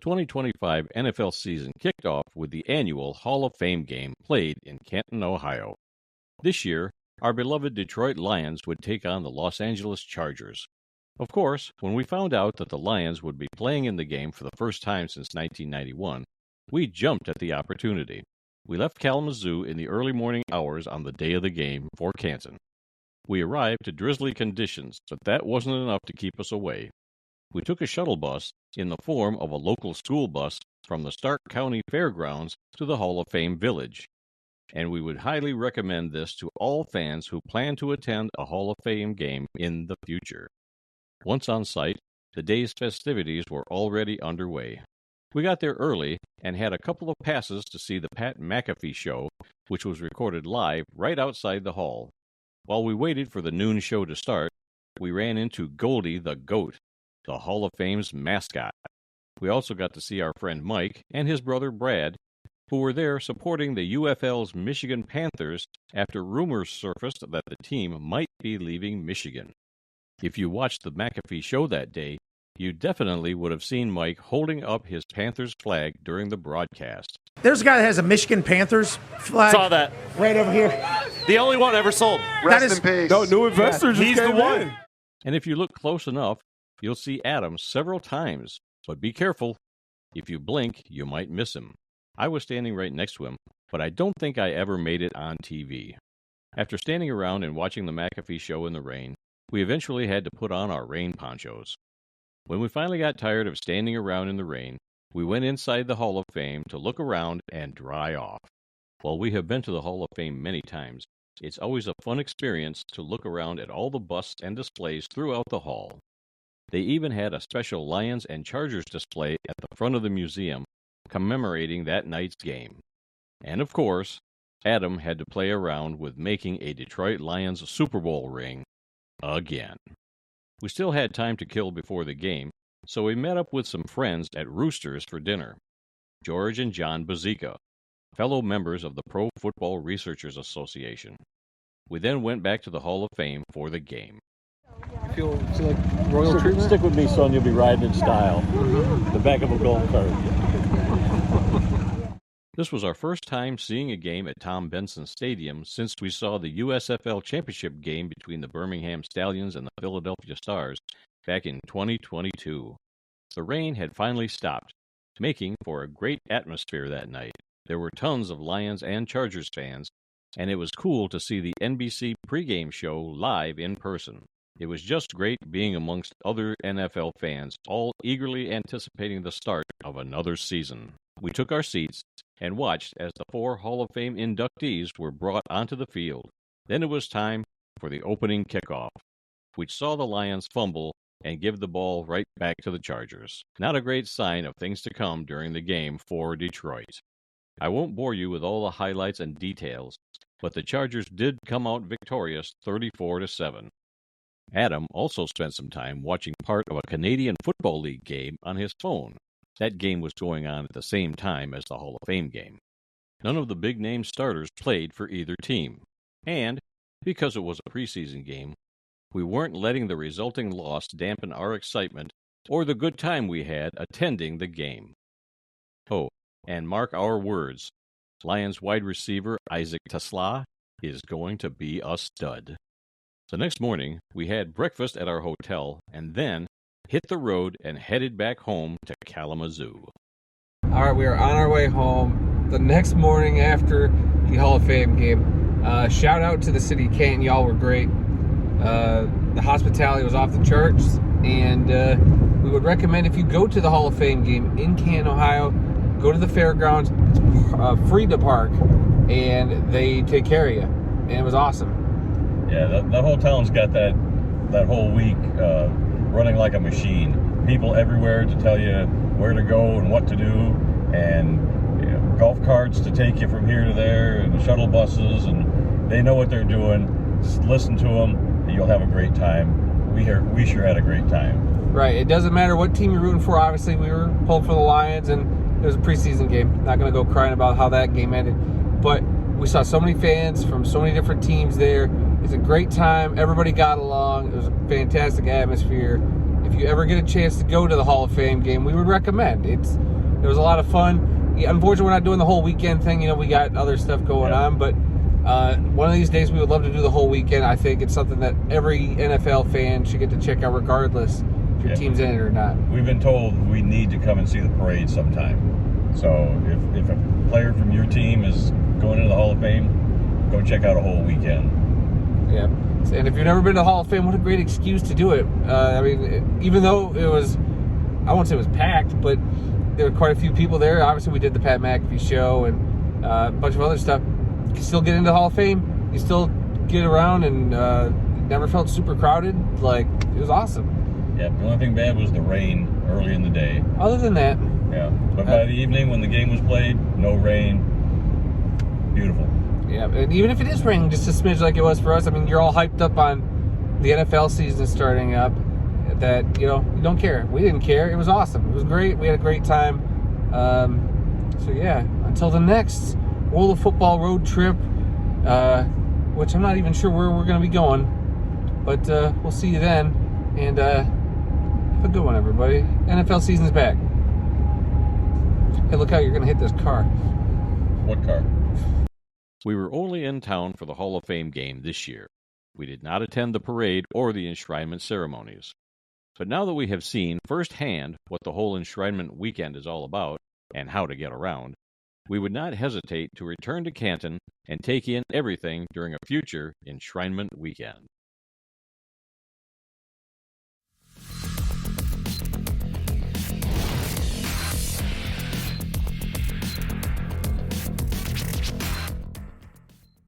2025 NFL season kicked off with the annual Hall of Fame game played in Canton, Ohio. This year, our beloved Detroit Lions would take on the Los Angeles Chargers. Of course, when we found out that the Lions would be playing in the game for the first time since 1991, we jumped at the opportunity. We left Kalamazoo in the early morning hours on the day of the game for Canton. We arrived to drizzly conditions, but that wasn't enough to keep us away. We took a shuttle bus in the form of a local school bus from the Stark County Fairgrounds to the Hall of Fame Village. And we would highly recommend this to all fans who plan to attend a Hall of Fame game in the future. Once on site, the day's festivities were already underway. We got there early and had a couple of passes to see the Pat McAfee show, which was recorded live right outside the hall. While we waited for the noon show to start, we ran into Goldie the Goat, the Hall of Fame's mascot. We also got to see our friend Mike and his brother Brad, who were there supporting the UFL's Michigan Panthers after rumors surfaced that the team might be leaving Michigan. If you watched the McAfee show that day, you definitely would have seen Mike holding up his Panthers flag during the broadcast. There's a guy that has a Michigan Panthers flag. Saw that. Right over here. The only one ever sold. Rest in peace. No, new investors. He's the one. In. And if you look close enough, you'll see Adam several times. But be careful. If you blink, you might miss him. I was standing right next to him, but I don't think I ever made it on TV. After standing around and watching the McAfee show in the rain, we eventually had to put on our rain ponchos. When we finally got tired of standing around in the rain, we went inside the Hall of Fame to look around and dry off. While we have been to the Hall of Fame many times, it's always a fun experience to look around at all the busts and displays throughout the hall. They even had a special Lions and Chargers display at the front of the museum, commemorating that night's game. And of course, Adam had to play around with making a Detroit Lions Super Bowl ring again. We still had time to kill before the game, so we met up with some friends at Roosters for dinner. George and John Bazika, fellow members of the Pro Football Researchers Association. We then went back to the Hall of Fame for the game. You feel like royal treatment? Stick with me, son. You'll be riding in style. The back of a gold cart. This was our first time seeing a game at Tom Benson Stadium since we saw the USFL Championship game between the Birmingham Stallions and the Philadelphia Stars back in 2022. The rain had finally stopped, making for a great atmosphere that night. There were tons of Lions and Chargers fans, and it was cool to see the NBC pregame show live in person. It was just great being amongst other NFL fans, all eagerly anticipating the start of another season. We took our seats and watched as the 4 Hall of Fame inductees were brought onto the field. Then it was time for the opening kickoff, which saw the Lions fumble and give the ball right back to the Chargers. Not a great sign of things to come during the game for Detroit. I won't bore you with all the highlights and details, but the Chargers did come out victorious 34-7. Adam also spent some time watching part of a Canadian Football League game on his phone. That game was going on at the same time as the Hall of Fame game. None of the big-name starters played for either team. And, because it was a preseason game, we weren't letting the resulting loss dampen our excitement or the good time we had attending the game. Oh, and mark our words, Lions wide receiver Isaac Tesla is going to be a stud. The next morning, we had breakfast at our hotel and then hit the road and headed back home to Kalamazoo. All right, we are on our way home the next morning after the Hall of Fame game. Shout out to the city of Canton. Y'all were great. The hospitality was off the charts, and we would recommend if you go to the Hall of Fame game in Canton, Ohio, go to the fairgrounds. It's free to park, and they take care of you, and it was awesome. Yeah, the whole town's got that whole week running like a machine. People everywhere to tell you where to go and what to do, and golf carts to take you from here to there, and shuttle buses, and they know what they're doing. Just listen to them, and you'll have a great time. We sure had a great time. Right. It doesn't matter what team you're rooting for. Obviously, we were pulling for the Lions, and it was a preseason game. Not going to go crying about how that game ended. But we saw so many fans from so many different teams there. It's a great time. Everybody got along. It was a fantastic atmosphere. if you ever get a chance to go to the Hall of Fame game, we would recommend. It was a lot of fun. Yeah, unfortunately, we're not doing the whole weekend thing. We got other stuff going on, but one of these days we would love to do the whole weekend. I think it's something that every NFL fan should get to check out, regardless if your team's in it or not. We've been told we need to come and see the parade sometime. So if a player from your team is going into the Hall of Fame, go check out a whole weekend. Yeah. And if you've never been to the Hall of Fame, what a great excuse to do it. I mean, even though it was, I won't say it was packed, but there were quite a few people there. Obviously, we did the Pat McAfee show and a bunch of other stuff. You can still get into the Hall of Fame. You still get around and never felt super crowded. Like, it was awesome. Yeah, the only thing bad was the rain early in the day. Other than that. Yeah, but by the evening when the game was played, no rain. Beautiful. Yeah, and even if it is raining just a smidge like it was for us, I mean, you're all hyped up on the NFL season starting up, that, you don't care. We didn't care. It was awesome. It was great. We had a great time. So, yeah, until the next World of Football road trip, which I'm not even sure where we're going to be going, but we'll see you then, and have a good one, everybody. NFL season's back. Hey, look out, you're going to hit this car. What car? We were only in town for the Hall of Fame game this year. We did not attend the parade or the enshrinement ceremonies. But now that we have seen firsthand what the whole enshrinement weekend is all about and how to get around, we would not hesitate to return to Canton and take in everything during a future enshrinement weekend.